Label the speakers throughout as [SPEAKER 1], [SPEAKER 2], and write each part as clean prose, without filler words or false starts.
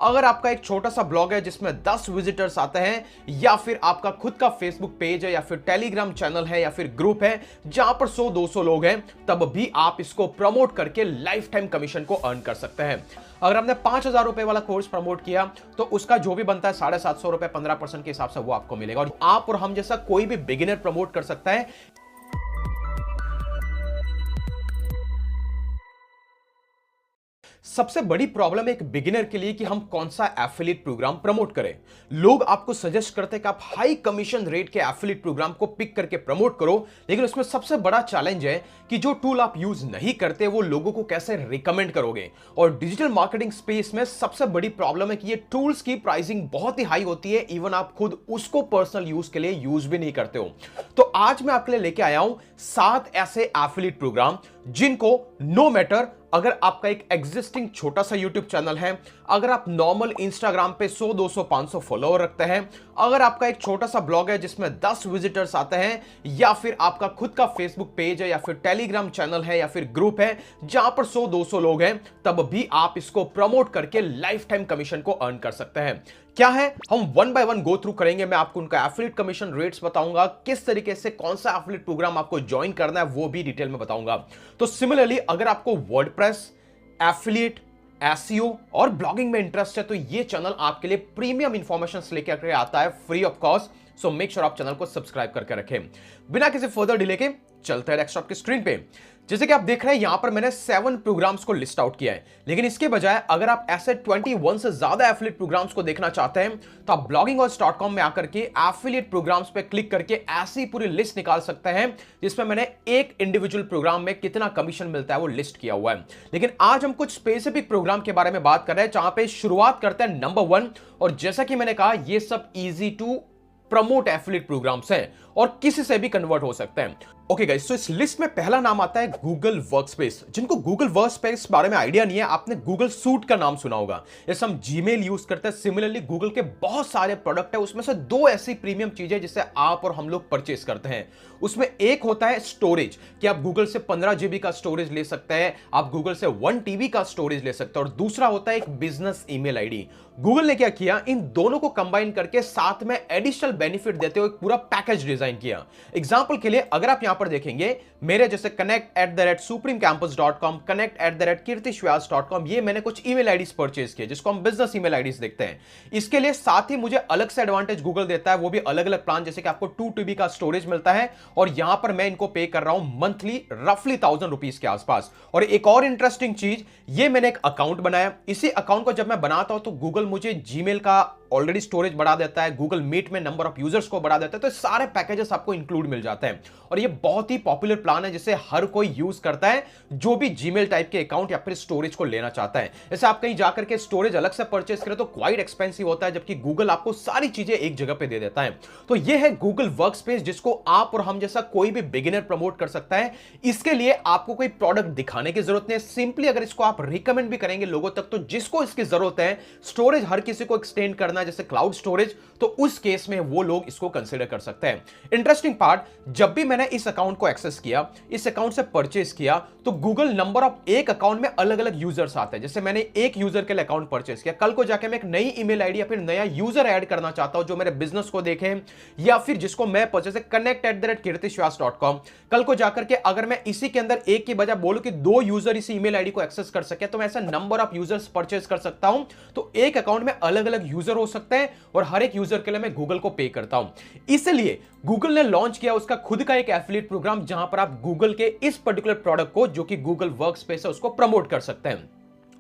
[SPEAKER 1] अगर आपका एक छोटा सा ब्लॉग है जिसमें 10 विजिटर्स आते हैं, या फिर आपका खुद का फेसबुक पेज है, या फिर टेलीग्राम चैनल है, या फिर ग्रुप है जहां पर 100-200 लोग हैं, तब भी आप इसको प्रमोट करके लाइफ टाइम कमीशन को अर्न कर सकते हैं। अगर आपने 5,000 रुपए वाला कोर्स प्रमोट किया तो उसका जो भी बनता है 750 रुपए 15% के हिसाब से वो आपको मिलेगा, और आप और हम जैसा कोई भी बिगिनर प्रमोट कर सकता है। सबसे बड़ी प्रॉब्लम है एक बिगिनर के लिए कि हम कौन सा एफिलिएट प्रोग्राम प्रमोट करें। लोग आपको सजेस्ट करते हैं कि आप हाई कमीशन रेट के एफिलिएट प्रोग्राम को पिक करके प्रमोट करो, लेकिन उसमें सबसे बड़ा चैलेंज है कि जो टूल आप यूज नहीं करते वो लोगों को कैसे रिकमेंड करोगे। और डिजिटल मार्केटिंग स्पेस में सबसे बड़ी प्रॉब्लम है कि ये टूल्स की प्राइसिंग बहुत ही हाई होती है, इवन आप खुद उसको पर्सनल यूज के लिए यूज भी नहीं करते हो। तो आज मैं आपके लिए लेके आया हूं 7 ऐसे एफिलिएट प्रोग्राम जिनको नो मैटर अगर आपका एक एग्जिस्टिंग छोटा सा यूट्यूब चैनल है, अगर आप नॉर्मल इंस्टाग्राम पे 100, 200, 500 फॉलोअर रखते हैं, अगर आपका एक छोटा सा ब्लॉग है जिसमें 10 विजिटर्स आते हैं, या फिर आपका खुद का फेसबुक पेज है, या फिर टेलीग्राम चैनल है, या फिर ग्रुप है जहां पर 100-200 लोग हैं, तब भी आप इसको प्रमोट करके लाइफ टाइम कमीशन को अर्न कर सकते हैं। क्या है, हम one by one go through करेंगे। मैं आपको उनका एफिलिएट कमीशन रेट्स बताऊंगा, किस तरीके से कौन सा एफिलिएट प्रोग्राम आपको ज्वाइन करना है वो भी डिटेल में बताऊंगा। तो सिमिलरली अगर आपको वर्डप्रेस, एफिलिएट, एसईओ और ब्लॉगिंग में इंटरेस्ट है तो ये चैनल आपके लिए प्रीमियम इंफॉर्मेशन लेकर आता है free of cost. So make sure आप चैनल को सब्सक्राइब करके रखें। बिना किसी फर्दर डिले के चलते हैं डेस्कटॉप की स्क्रीन पे। जैसे कि आप देख रहे हैं यहां पर मैंने 7 प्रोग्राम्स को लिस्ट आउट किया है, लेकिन इसके बजाय अगर आप ऐसे 21 से ज्यादा एफिलिएट प्रोग्राम्स को देखना चाहते हैं तो आप bloggingos.com में आकर के एफिलिएट प्रोग्राम्स पे क्लिक करके ऐसी पूरी लिस्ट निकाल सकते हैं जिसमें मैंने एक इंडिविजुअल प्रोग्राम में कितना कमीशन मिलता है वो लिस्ट किया हुआ है। लेकिन आज हम कुछ स्पेसिफिक प्रोग्राम के बारे में बात कर रहे हैं जहां पे शुरुआत करते हैं नंबर 1। और जैसा कि मैंने कहा ये सब easy to promote affiliate programs हैं और किसी से भी कन्वर्ट हो सकते हैं। ओके गाइस, तो इस लिस्ट में पहला नाम आता है गूगल वर्कस्पेस। जिनको गूगल वर्कस्पेस बारे में आइडिया नहीं है, आपने गूगल सूट का नाम सुना होगा। जैसे हम जीमेल यूज करते हैं, सिमिलरली गूगल के बहुत सारे प्रोडक्ट है, उसमें से 2 ऐसी प्रीमियम चीजें जिसे आप और हम लोग परचेस करते हैं। उसमें एक होता है स्टोरेज, कि आप गूगल से 15 GB का स्टोरेज ले सकते हैं, आप गूगल से 1 TB का स्टोरेज ले सकते हैं। और दूसरा होता है एक बिजनेस ईमेल आईडी। गूगल ने क्या किया, इन दोनों को कंबाइन करके साथ में एडिशनल बेनिफिट देते हुए एक पूरा पैकेज डिजाइन किया। एग्जांपल के लिए अगर आप यहां पर देखेंगे, मेरे जैसे connect@supremecampus.com, connect@kirtisvyas.com, ये मैंने कुछ ईमेल आईडीज परचेज किए जिसको हम बिजनेस ईमेल आईडीज देखते हैं। इसके लिए साथ ही मुझे अलग से एडवांटेज गूगल देता है, वो भी अलग अलग प्लान, जैसे कि आपको 2 TB का स्टोरेज मिलता है और यहां पर मैं इनको पे कर रहा हूं मंथली रफली 1000 रुपीज के आसपास। और एक और इंटरेस्टिंग चीज, ये मैंने एक अकाउंट बनाया। इसी अकाउंट को जब मैं बनाता हूं तो गूगल मुझे जीमेल का ऑलरेडी स्टोरेज बढ़ा देता है, गूगल मीट में नंबर ऑफ यूजर्स को बढ़ा देता है, तो सारे पैकेजेस आपको इंक्लूड मिल जाते हैं। और ये बहुत ही पॉपुलर प्लान है जिसे हर कोई यूज करता है जो भी जीमेल टाइप के अकाउंट या फिर स्टोरेज को लेना चाहता है। जैसे आप कहीं जाकर के स्टोरेज अलग से परचेस करें तो क्वाइट एक्सपेंसिव होता है, जबकि गूगल आपको सारी चीजें एक जगह पे दे देता है। तो ये है गूगल वर्कस्पेस, जिसको आप और हम जैसा कोई भी बिगिनर प्रमोट कर सकता है। इसके लिए आपको कोई प्रोडक्ट दिखाने की जरूरत नहीं है, सिंपली अगर इसको आप रिकमेंड भी करेंगे लोगों तक, तो जिसको इसकी जरूरत है, स्टोरेज हर किसी को एक्सटेंड करना है जैसे क्लाउड स्टोरेज, तो उस केस में वो लोग इसको कंसीडर कर सकते हैं। इंटरेस्टिंग पार्ट, जब भी मैंने इस अकाउंट को एक्सेस किया, इस अकाउंट से परचेस किया, तो गूगल नंबर ऑफ एक अकाउंट में अलग अलग यूजर्स आते हैं। जैसे मैंने एक यूजर के लिए अकाउंट परचेस किया, कल को जाके मैं एक नई ईमेल आईडी या फिर नया यूजर ऐड करना चाहता हूं जो मेरे बिजनेस को देखे, या फिर जिसको मैं परचेस connect@kirtisvyas.com, कल को जाकर के अगर मैं इसी के अंदर एक की बजाय बोलूं कि 2 यूजर इसी ईमेल आईडी को एक्सेस कर सके, तो मैं ऐसा नंबर ऑफ यूजर्स परचेस कर सकता हूं। तो एक अकाउंट में अलग अलग यूजर हो सकते हैं और हर एक यूजर के लिए मैं गूगल को पे करता हूं। इसलिए गूगल ने लॉन्च किया उसका खुद का एक एफिलिएट प्रोग्राम जहां पर आप गूगल के इस पर्टिकुलर प्रोडक्ट को, जो कि गूगल वर्कस्पेस है, उसको प्रमोट कर सकते हैं।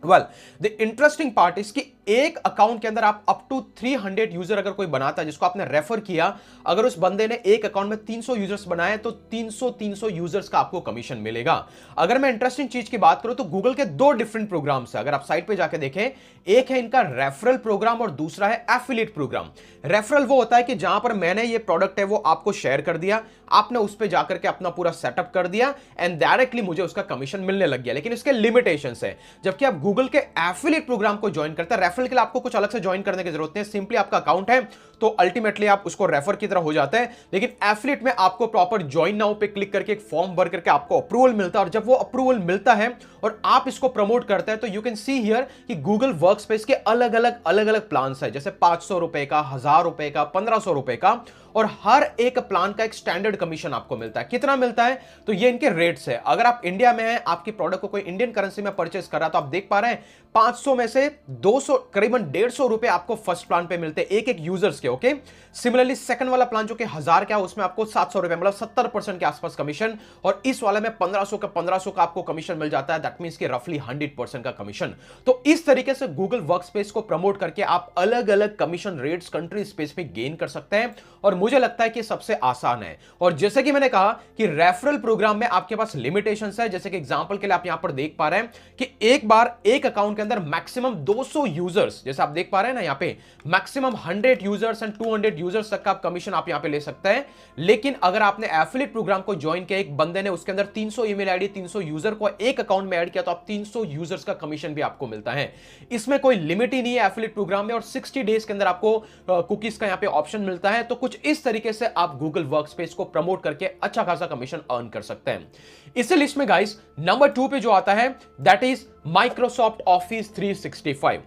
[SPEAKER 1] Well, the interesting part is कि एक अकाउंट के अंदर आप अप टू 300 यूजर अगर कोई बनाता है जिसको आपने रेफर किया, अगर उस बंदे ने एक अकाउंट में 300 यूजर्स बनाए तो 300 यूजर्स का आपको कमीशन मिलेगा। अगर मैं इंटरेस्टिंग चीज की बात करूं तो गूगल के 2 डिफरेंट प्रोग्राम्स है, अगर आप साइट पे जाके देखें, एक है इनका रेफरल प्रोग्राम और दूसरा है एफिलिएट प्रोग्राम। रेफरल वो होता है कि जहां पर मैंने ये प्रोडक्ट है वो आपको शेयर कर दिया, आपने उस पे जाकर के अपना पूरा सेटअप कर दिया एंड डायरेक्टली मुझे उसका कमीशन मिलने लग गया। लेकिन इसके लिमिटेशंस है, जबकि आप गूगल के एफिलिएट प्रोग्राम को ज्वाइन करते हैं, रेफरल के लिए आपको कुछ अलग से ज्वाइन करने की जरूरत नहीं है, सिंपली आपका अकाउंट है तो अल्टीमेटली आप उसको रेफर की तरह हो जाता है। लेकिन एफिलिएट में आपको प्रॉपर ज्वाइन नाउ पे क्लिक करके एक फॉर्म भर करके आपको अप्रूवल मिलता है, और जब वो अप्रूवल मिलता है और आप इसको प्रमोट करते हैं तो यू कैन सी हियर कि गूगल वर्कस्पेस के अलग अलग प्लान्स है, जैसे 500 रुपए का, 1000 रुपए का, 1500 रुपए का, और हर एक प्लान का एक स्टैंडर्ड कमीशन आपको मिलता है। कितना मिलता है तो ये इनके रेट्स है। अगर आप इंडिया में हैं, आपकी प्रोडक्ट को कोई इंडियन करेंसी में परचेस कर रहा है तो आप देख पा रहे हैं 500 में से 200 करीबन 150 रुपए आपको फर्स्ट प्लान पे मिलते हैं एक एक यूजर्स के। ओके, सिमिलरली सेकंड वाला प्लान जो कि 1000 का, उसमें आपको 700 रुपए, मतलब 70% के आसपास कमीशन, और इस वाले में 1500 का आपको कमीशन मिल जाता है। दैट मींस कि रफली 100% का कमीशन। तो इस तरीके से गूगल वर्कस्पेस को प्रमोट करके आप अलग अलग commission rates country specific gain कर सकते हैं, और मुझे लगता है कि सबसे आसान है। और जैसे कि मैंने कहा कि रेफरल प्रोग्राम में आपके पास लिमिटेशंस है, जैसे कि एग्जांपल के लिए आप यहां पर देख पा रहे हैं कि एक बार एक अकाउंट के अंदर मैक्सिमम 200 यूजर्स, जैसे आप देख पा रहे हैं ना यहां पे, मैक्सिमम 100 यूजर्स एंड 200 यूजर्स तक का कमीशन आप यहां पे ले सकते हैं। लेकिन अगर आपने एफिलिएट प्रोग्राम को ज्वाइन किया, एक बंदे ने उसके अंदर 300 ईमेल आईडी, 300 यूजर को एक अकाउंट में ऐड किया, तो आप 300 यूजर्स का कमीशन भी आपको मिलता है। इसमें कोई लिमिट ही नहीं है एफिलिएट प्रोग्राम में, और 60 डेज के अंदर आपको कुकीज का यहां पे ऑप्शन मिलता है। तो कुछ इस तरीके से आप गूगल वर्कस्पेस को प्रमोट करके अच्छा खासा कमीशन अर्न कर सकते हैं। इसी लिस्ट में गाइस नंबर 2 पे जो आता है दैट इज माइक्रोसॉफ्ट ऑफिस 365।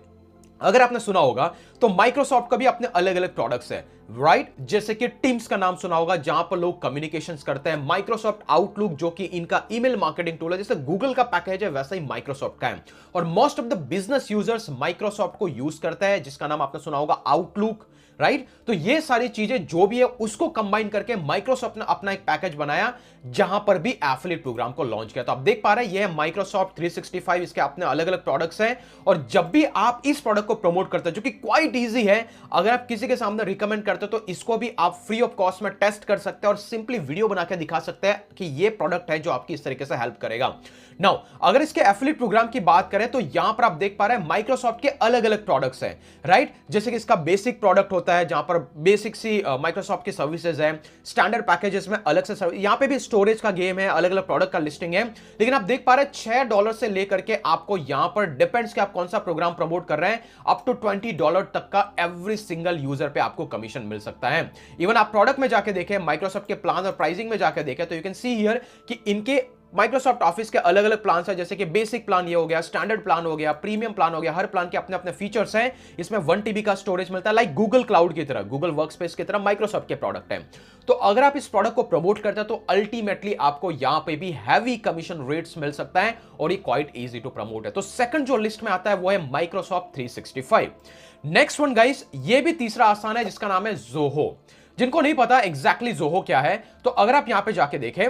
[SPEAKER 1] अगर आपने सुना होगा तो माइक्रोसॉफ्ट का भी अपने अलग अलग प्रोडक्ट्स है, राइट? जैसे कि टीम्स का नाम सुना होगा, जहां पर लोग कम्युनिकेशंस करते हैं। माइक्रोसॉफ्ट आउटलुक जो कि इनका ईमेल मार्केटिंग टूल है, जैसे गूगल का पैकेज है वैसा ही माइक्रोसॉफ्ट का है, और most of the business users Microsoft को यूज करते हैं, जिसका नाम आपने सुना होगा आउटलुक, राइट? तो ये सारी चीजें जो भी है उसको कंबाइन करके माइक्रोसॉफ्ट ने अपना एक पैकेज बनाया, जहां पर भी एफिलिएट प्रोग्राम को लॉन्च किया। तो आप देख पा रहे हैं ये है माइक्रोसॉफ्ट 365, इसके अपने अलग अलग प्रोडक्ट्स हैं, और जब भी आप इस प्रोडक्ट को प्रमोट करते हैं, जो कि क्वाइट इजी है, अगर आप किसी के सामने रिकमेंड करते हो तो इसको भी आप फ्री ऑफ कॉस्ट में टेस्ट कर सकते हैं और सिंपली वीडियो बना के दिखा सकते हैं कि ये प्रोडक्ट है जो आपकी इस तरीके से हेल्प करेगा। नाउ अगर इसके एफिलिएट प्रोग्राम की बात करें तो यहां पर आप देख पा रहे हैं माइक्रोसॉफ्ट के अलग अलग प्रोडक्ट्स हैं, राइट? जैसे कि इसका बेसिक प्रोडक्ट होता है, जहां पर बेसिक सी माइक्रोसॉफ्ट की सर्विसेज है, स्टैंडर्ड पैकेजेस में अलग से यहां पे भी स्टोरेज का गेम है, अलग अलग प्रोडक्ट का लिस्टिंग है। लेकिन आप देख पा रहे हैं $6 से लेकर के आपको यहां पर डिपेंड्स कि आप कौन सा प्रोग्राम प्रमोट कर रहे हैं, अप टू $20 तक का एवरी सिंगल यूजर पे आपको कमीशन मिल सकता है। इवन आप प्रोडक्ट में जाके देखें, माइक्रोसॉफ्ट के प्लान और प्राइसिंग में जाके देखें, तो यू कैन सी हियर कि इनके माइक्रोसॉफ्ट ऑफिस के अलग अलग प्लान है, जैसे कि बेसिक प्लान ये हो गया, स्टैंडर्ड प्लान हो गया, प्रीमियम प्लान हो गया। हर प्लान के अपने अपने फीचर्स हैं। इसमें 1 TB का स्टोरेज मिलता है, लाइक गूगल क्लाउड की तरह, गूगल वर्कस्पेस की तरह माइक्रोसॉफ्ट के प्रोडक्ट हैं। तो अगर आप इस प्रोडक्ट को प्रमोट करते हैं तो अल्टीमेटली आपको यहां पे भी हैवी कमीशन रेट्स मिल सकता है, और ये क्वाइट इजी टू प्रमोट है। तो सेकंड जो लिस्ट में आता है वो है माइक्रोसॉफ्ट 365। नेक्स्ट वन गाइस, ये भी तीसरा आसान है, जिसका नाम है जोहो। जिनको नहीं पता एग्जैक्टली जोहो क्या है, तो अगर आप यहां पे जाके देखें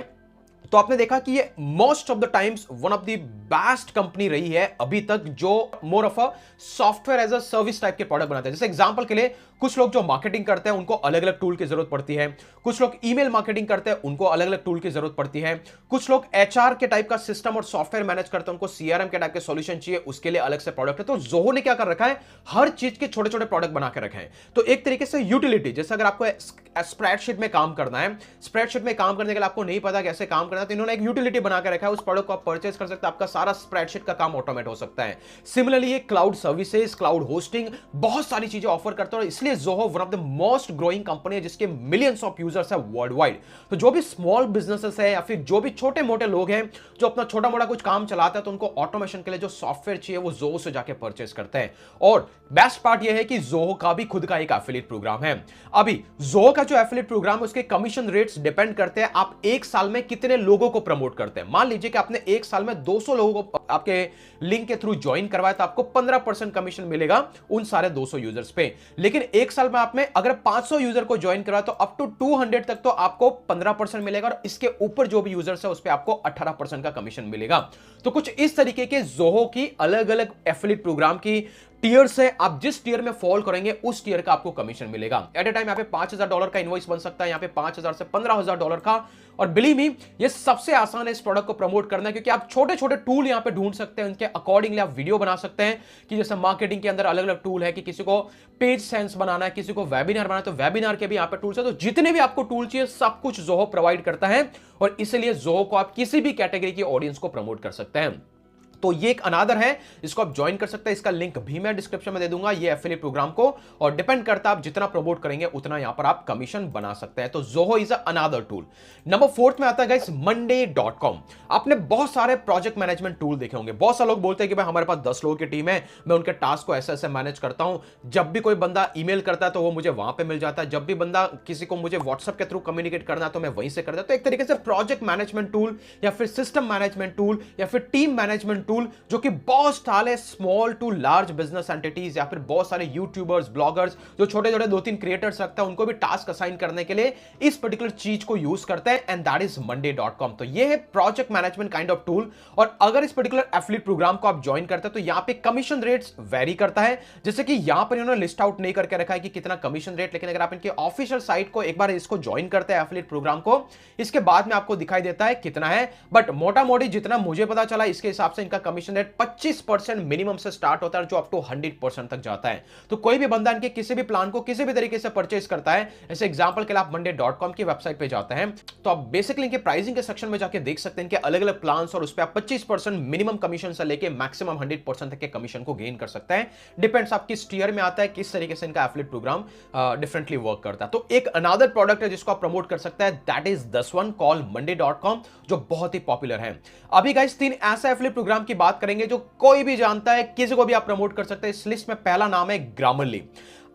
[SPEAKER 1] तो आपने देखा कि ये most of the times one of the best company रही है अभी तक, जो more of a software as a service type के प्रोडक्ट बनाते हैं। जैसे एग्जांपल के लिए कुछ लोग जो मार्केटिंग करते हैं उनको अलग अलग टूल की जरूरत पड़ती है, कुछ लोग ईमेल मार्केटिंग करते हैं उनको अलग अलग टूल की जरूरत पड़ती है, कुछ लोग एचआर के टाइप का सिस्टम और सॉफ्टवेयर मैनेज करते हैं, उनको सीआरएम के टाइप के सॉल्यूशन चाहिए, उसके लिए अलग से प्रोडक्ट है। तो जोहो ने क्या कर रखा है, हर चीज के छोटे छोटे प्रोडक्ट बना के रखे हैं। तो एक तरीके से यूटिलिटी, जैसे अगर आपको स्प्रेडशीट में काम करना है, स्प्रेडशीट में काम करने के लिए आपको नहीं पता कैसे काम करना है, तो इन्होंने एक यूटिलिटी बना के रखा है, उस प्रोडक्ट को आप परचेज कर सकते हैं, आपका सारा स्प्रेडशीट का काम ऑटोमेट हो सकता है। सिमिलरली ये क्लाउड सर्विसेज, क्लाउड होस्टिंग, बहुत सारी चीजें ऑफर करता है, और इसलिए Zoho one of the most growing company है, जिसके मिलियंस ऑफ यूजर्स है वर्ल्ड वाइड। तो जो भी स्मॉल बिजनेसेस है या फिर जो भी छोटे मोटे लोग हैं जो अपना छोटा मोटा कुछ काम चलाते हैं, तो उनको ऑटोमेशन के लिए जो सॉफ्टवेयर चाहिए वो जोहो से जाके परचेज करते हैं। और बेस्ट पार्ट ये है कि जोहो का भी खुद का एक एफिलिएट प्रोग्राम है। अभी जोहो का जो एफिलिएट प्रोग्राम है उसके कमीशन रेट्स डिपेंड करते हैं आप एक साल में कितने लोगों को प्रमोट करते हैं। मान लीजिए कि आपने एक साल में 200 लोगों को आपके लिंक के थ्रू ज्वाइन करवाया, तो आपको 15% कमीशन मिलेगा उन सारे 200 यूजर्स पे। लेकिन एक साल में आपने अगर 500 यूजर को ज्वाइन करवाया तो अप टू 200 तक तो आपको 15% मिलेगा, और इसके ऊपर जो भी यूजर्स है उस पे आपको 18% का कमीशन मिलेगा। तो कुछ इस तरीके के जोहो की अलग अलग एफिलिएट प्रोग्राम की टियर्स है। आप जिस टियर में फॉल करेंगे उस टियर का आपको कमीशन मिलेगा। एट ए टाइम यहाँ पे $5000 का इनवॉइस बन सकता है, यहाँ पे 5000 से $15000 का। और बिलीव मी, ये सबसे आसान है इस प्रोडक्ट को प्रमोट करना, क्योंकि आप छोटे छोटे टूल यहां पे ढूंढ सकते हैं, उनके अकॉर्डिंगली आप वीडियो बना सकते हैं। कि जैसे मार्केटिंग के अंदर अलग अलग टूल है, कि किसी को पेज सेंस बनाना है, किसी को वेबिनार बनाना है, तो वेबिनार के भी यहां पे टूल्स है। तो जितने भी आपको टूल चाहिए सब कुछ जोहो प्रोवाइड करता है, और इसलिए जोहो को आप किसी भी कैटेगरी की ऑडियंस को प्रमोट कर सकते हैं। तो ये एक अनादर है, इसको आप ज्वाइन कर सकते हैं। इसका लिंक भी मैं डिस्क्रिप्शन में दे दूंगा, ये एफिलिएट प्रोग्राम को, और डिपेंड करता है आप जितना प्रमोट करेंगे उतना यहां पर आप कमीशन बना सकते हैं। तो Zoho is another tool. Number 4 में आता है गाइस monday.com। आपने बहुत सारे प्रोजेक्ट मैनेजमेंट टूल देखे होंगे। बहुत सारे लोग बोलते हैं कि भाई हमारे पास 10 लोगों की टीम है, मैं उनके टास्क को ऐसे ऐसे मैनेज करता हूं, जब भी कोई बंदा ईमेल करता है तो वो मुझे वहां पे मिल जाता है, जब भी बंदा किसी को मुझे व्हाट्सएप के थ्रू कम्युनिकेट करना है तो मैं वहीं से करता हूं। तो एक तरीके से प्रोजेक्ट मैनेजमेंट टूल या फिर सिस्टम मैनेजमेंट टूल या फिर टीम मैनेजमेंट टूल, जो कि बहुत सारे small to large business entities या फिर बहुत सारे यूट्यूबर्स, ब्लॉगर्स जो छोटे छोटे 2-3 क्रिएटर्स रखते हैं, उनको भी टास्क असाइन करने के लिए इस पर्टिकुलर चीज को यूज करते हैं, एंड दैट इज monday.com। तो ये है project management kind of tool. और अगर इस पर्टिकुलर एफिलिएट प्रोग्राम को आप ज्वाइन करते हैं तो यहां पे कमीशन रेट्स वेरी करता है, जैसे कि यहां पर इन्होंने लिस्ट आउट नहीं करके रखा है कि कितना कमीशन रेट, लेकिन अगर आप इनके ऑफिशियल साइट को एक बार इसको ज्वाइन करते हैं एफिलिएट प्रोग्राम को, इसके बाद में आपको दिखाई देता है कितना है। बट मोटा मोटी जितना मुझे पता चला इसके हिसाब से इनका कमीशन रेट 25% मिनिमम से स्टार्ट होता है, जो अप टू 100% तक जाता है। तो कोई भी बंदा इनके किसी भी प्लान को किसी भी तरीके से परचेज करता है, जैसे एग्जांपल के लिए आप monday.com की वेबसाइट पे जाते हैं तो आप बेसिकली इनके प्राइसिंग के सेक्शन में जाके देख सकते हैं कि अलग अलग प्लान्स, और उस पर आप 25% मिनिमम कमीशन से लेके मैक्सिमम 100% तक के कमीशन को गेन कर सकते हैं। डिपेंड्स आप किस टीयर में आता है, किस तरीके से इनका एफिलिएट प्रोग्राम डिफरेंटली वर्क करता है। तो एक अनदर प्रोडक्ट है जिसको आप प्रमोट कर सकते हैं, that is this one called monday.com, जो बहुत ही पॉपुलर है। अभी गाइस 3 ऐसे एफिलिएट प्रोग्राम की बात करेंगे जो कोई भी जानता है, किसी को भी आप प्रमोट कर सकते हैं। इस लिस्ट में पहला नाम है ग्रामरली।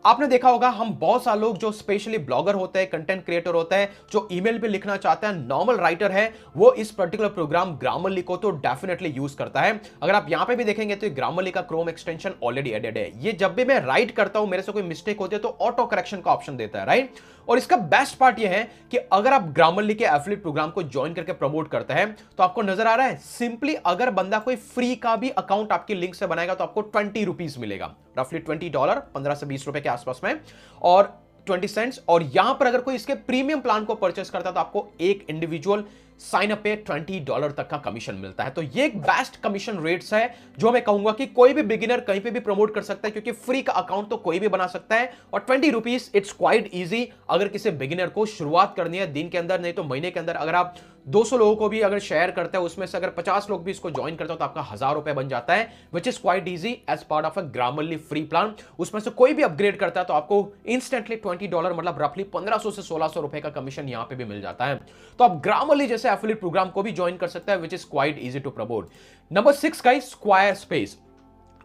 [SPEAKER 1] आपने देखा होगा हम बहुत सारे लोग जो स्पेशली ब्लॉगर होते हैं, कंटेंट क्रिएटर होते हैं, जो ईमेल पे लिखना चाहते हैं, नॉर्मल राइटर है, वो इस पर्टिकुलर प्रोग्राम ग्रामरली को तो डेफिनेटली यूज करता है। अगर आप यहां पे भी देखेंगे तो ग्रामरली का क्रोम एक्सटेंशन ऑलरेडी एडेड है। ये जब भी मैं राइट करता हूं, मेरे से कोई मिस्टेक होती है तो ऑटो करेक्शन का ऑप्शन देता है, राइट। और इसका बेस्ट पार्ट ये है कि अगर आप ग्रामरली के एफिलिएट प्रोग्राम को ज्वाइन करके प्रमोट करते हैं तो आपको नजर आ रहा है, सिंपली अगर बंदा कोई फ्री का भी अकाउंट आपकी लिंक से बनाएगा तो आपको 20 रुपीज मिलेगा, रफली $20, 15 से 20 रुपए के आसपास में, और 20 सेंट्स। और यहां पर अगर कोई इसके प्रीमियम प्लान को परचेस करता है तो आपको एक इंडिविजुअल साइन अप पे $20 तक का कमीशन मिलता है। तो ये एक बेस्ट कमीशन रेट्स है जो मैं कहूंगा कि कोई भी बिगिनर कहीं पे भी प्रमोट कर सकता है, क्योंकि फ्री का अकाउंट तो कोई भी बना सकता है, और 20 रुपीज इट्स क्वाइट इजी अगर किसी बिगिनर को शुरुआत करनी है दिन के अंदर, नहीं तो महीने के अंदर। अगर आप 200 लोगों को भी अगर शेयर करते हैं, उसमें से अगर 50 लोग भी इसको ज्वाइन करते हो तो आपका 1000 रुपए बन जाता है, which is quite easy as part of a Grammarly free plan. उसमें से कोई भी अपग्रेड करता है तो आपको इंस्टेंटली $20 मतलब रफली 1500 से 1600 रुपए का कमीशन यहां पे भी मिल जाता है। तो आप ग्रामरली जैसे एफिलिएट प्रोग्राम को भी ज्वाइन कर सकते हैं, which is quite easy to promote. Number 6 का स्क्वायरस्पेस।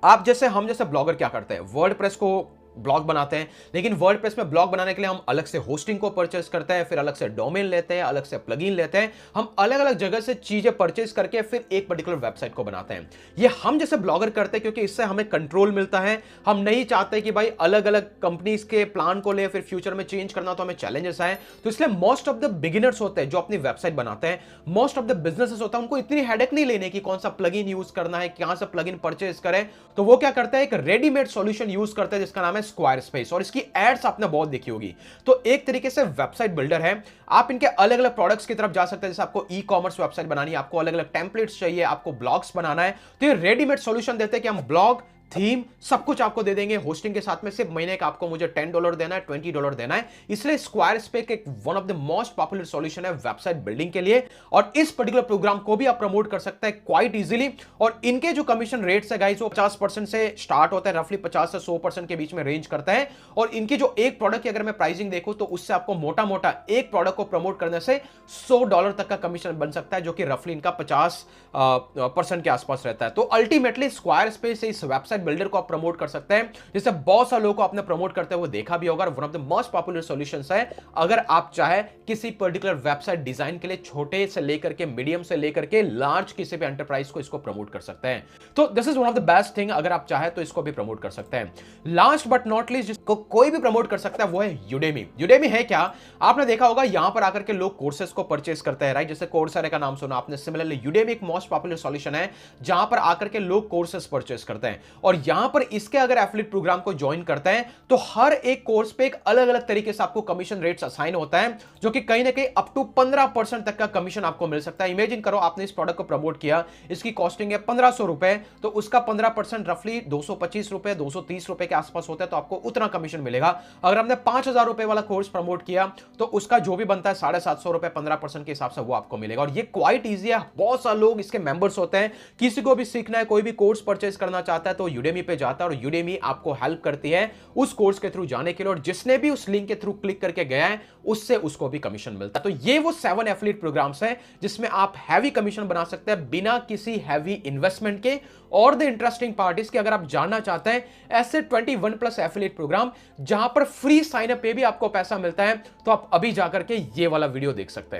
[SPEAKER 1] आप जैसे हम जैसे ब्लॉगर क्या करते हैं, वर्डप्रेस को ब्लॉग बनाते हैं, लेकिन वर्डप्रेस में ब्लॉग बनाने के लिए हम अलग से होस्टिंग को परचेस करते हैं, फिर अलग से डोमेन लेते हैं, अलग से प्लगइन लेते हैं, हम अलग अलग जगह से चीजें परचेस करके फिर एक पर्टिकुलर वेबसाइट को बनाते हैं। ये हम जैसे ब्लॉगर करते हैं क्योंकि इससे हमें कंट्रोल मिलता है। हम नहीं चाहते कि भाई अलग अलग कंपनीज के प्लान को ले फिर फ्यूचर में चेंज करना तो हमें चैलेंजेस आए। तो इसलिए मोस्ट ऑफ द बिगिनर्स होते हैं जो अपनी वेबसाइट बनाते हैं, मोस्ट ऑफ द बिजनेसेस होता है, उनको इतनी हेडेक नहीं लेने की कौन सा प्लगइन यूज करना है, कहां से प्लगइन परचेस करें। तो वो क्या करते हैं, एक रेडीमेड सॉल्यूशन यूज करते हैं जिसका नाम है स्क्वायरस्पेस, और इसकी एड्स आपने बहुत देखी होगी। तो एक तरीके से वेबसाइट बिल्डर है, आप इनके अलग अलग प्रोडक्ट्स की तरफ जा सकते हैं। जैसे आपको ई कॉमर्स वेबसाइट बनानी है, आपको अलग अलग टेम्पलेट्स चाहिए, आपको ब्लॉग्स बनाना है, तो ये रेडीमेड सॉल्यूशन देते हैं कि हम ब्लॉग, थीम सब कुछ आपको दे देंगे होस्टिंग के साथ में। सिर्फ महीने का आपको मुझे $10 देना है, $20 देना है। इसलिए स्क्वायरस्पेस एक one of the most popular solution है वेबसाइट बिल्डिंग के लिए, और इस पर्टिकुलर प्रोग्राम को भी आप प्रमोट कर सकते हैं क्वाइट इजीली। और इनके जो कमीशन रेट्स है गाइस वो 50% से स्टार्ट होता है, रफली 50 से 100% के बीच में रेंज करता है। और इनकी जो एक प्रोडक्ट की अगर मैं प्राइसिंग देखूं तो उससे आपको मोटा मोटा एक प्रोडक्ट को प्रमोट करने से $100 तक का कमीशन बन सकता है, जो कि रफली इनका 50% के आसपास रहता है। तो अल्टीमेटली स्क्वायरस्पेस से इस वेबसाइट बिल्डर को आप प्रमोट कर सकते हैं, जिससे बहुत सारे लोगों को आपने प्रमोट करते हुए देखा भी होगा। One of the most popular solutions है अगर आप चाहे किसी पर्टिकुलर वेबसाइट डिजाइन के लिए, छोटे से लेकर के मीडियम से लेकर के लार्ज किसी भी एंटरप्राइज को इसको प्रमोट कर सकते हैं। तो this is one of the best thing, अगर आप चाहे तो इसको भी प्रमोट कर सकते हैं। लास्ट बट नॉट लीस्ट जिसको कोई भी प्रमोट कर सकता है वो है यूडेमी। यूडेमी है क्या, आपने देखा होगा यहां पर आकर के लोग कोर्सेस को परचेस करते हैं, राइट। जैसे कोर्सेरा का नाम सुना आपने, सिमिलरली यूडेमी एक मोस्ट पॉपुलर सॉल्यूशन है जहां पर आकर के लोग कोर्सेस परचेस करते हैं। और यहां पर इसके अगर एफिलिएट प्रोग्राम को ज्वाइन करते हैं तो हर एक कोर्स पे एक अलग अलग तरीके से आपको कमीशन रेट्स असाइन होता है, जो कि कहीं ना कहीं अप टू 15% तक का कमीशन आपको मिल सकता है। इमेजिन करो आपने इस प्रोडक्ट को प्रमोट किया, इसकी कॉस्टिंग है 1500 रुपए, तो उसका 15% रफली 225 रुपए 230 रुपए के आसपास होता है, तो आपको उतना कमीशन मिलेगा। अगर हमने 5000 रुपए वाला कोर्स प्रमोट किया तो उसका जो भी बनता है 750 रुपए 15% के हिसाब से वो आपको मिलेगा। और ये क्वाइट ईजी है, बहुत सारे लोग इसके मेंबर्स होते हैं। किसी को भी सीखना है, कोई भी कोर्स परचेज करना चाहता है तो यूडेमी पे जाता है और यूडेमी आपको हेल्प करती है उस कोर्स के थ्रू जाने के लिए, और जिसने भी उस लिंक के थ्रू क्लिक करके गया है उससे उसको भी कमीशन मिलता है। तो ये वो 7 एफिलिएट प्रोग्राम्स हैं जिसमें आप हैवी कमीशन बना सकते हैं बिना किसी हैवी इन्वेस्टमेंट के। और द इंटरेस्टिंग पार्ट इज कि अगर आप जानना चाहते हैं ऐसे 21+ एफिलिएट प्रोग्राम जहां पर फ्री साइन अप पे भी आपको पैसा मिलता है, तो आप अभी जाकर के ये वाला वीडियो देख सकते हैं।